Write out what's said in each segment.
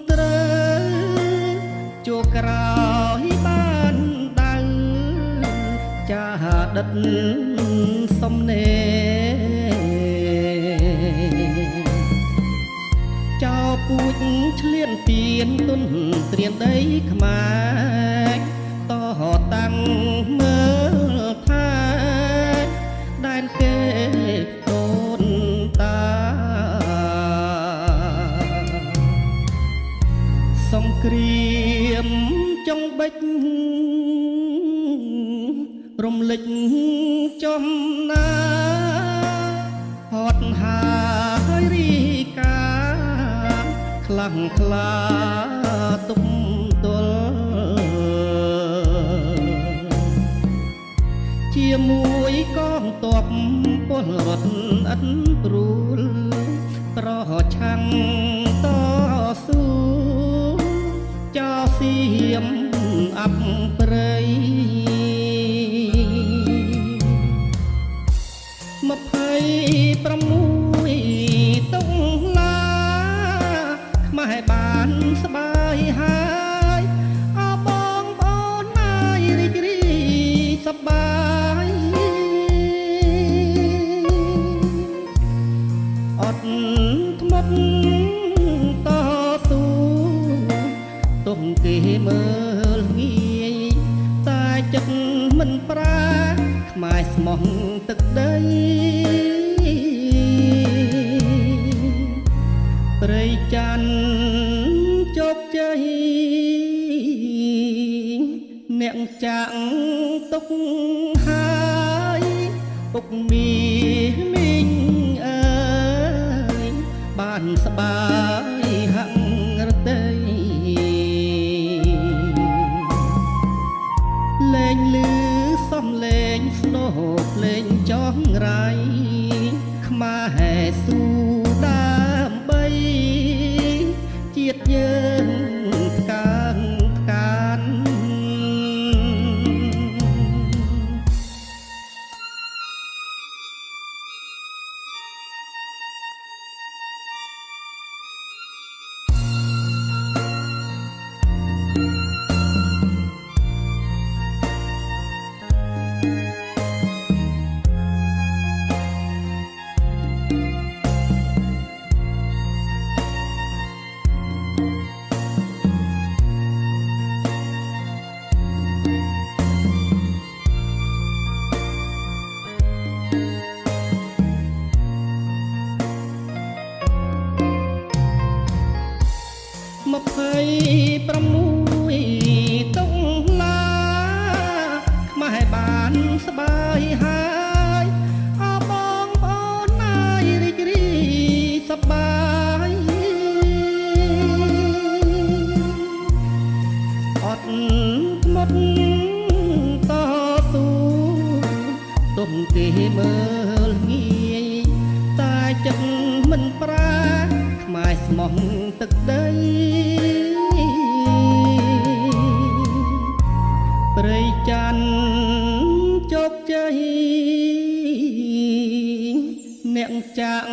ត្រូវជួក្រោយបានដៅចាដិតសំនេចោពូជឆ្លៀនទៀនទុនត្រៀនដីខ្មែរតតាំងមើលថែដែនគេដូនតាសង្គ្រាមចុងបិចរំលេចចំណាហត់ហើយរីកាខ្លាំងខ្លាទុំទល់ជាមួយកងទ័ពពលរដ្ឋឥតព្រួលប្រឆាំងតស៊ូចោសៀមអបព្រៃ26តុលាខ្មែរបានស្បាយហើយអបងប្អូនមករីករាយសប្បាយអត់ធ្មត់តស៊ូទុំគេមើលងាយតែចិត្តមិនប្រាខ្មែរស្មោះទឹកដីព្រៃច័ន្ទជោគជ័យអ្នកចាក់ទុកហើយពុកមីមីងអើយបានស្បាយហាក់រតីលេងលឺសំលេងស្នូភ្លេងចងរៃខ្មែរស៊ូដើម្បីជាតិយើងផ្កានផ្កាន26តុលាខ្មែរបានស្បាយហើយអបងប្អូនមករីករាយសប្បាយអត់ធ្មត់តស៊ូទុំគេមើលងាយតែចិត្តមិនប្រាខ្មែរស្មោះទឹកដីព្រៃច័ន្ទជោគជ័យអ្នកចាក់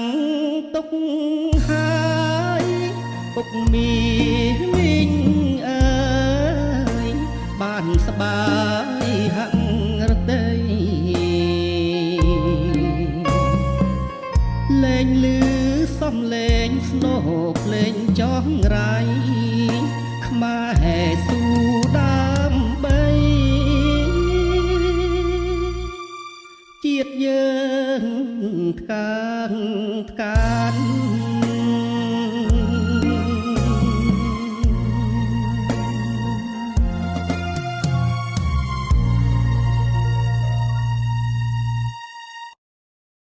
ទុកហើយពុកមីមីងអើយបានស្បាយហាក់រតីលេងលឺសំលេងស្នូភ្លេងចងរៃខ្មែរស៊ូដើម្បីជាតិយើងផ្កានផ្កាន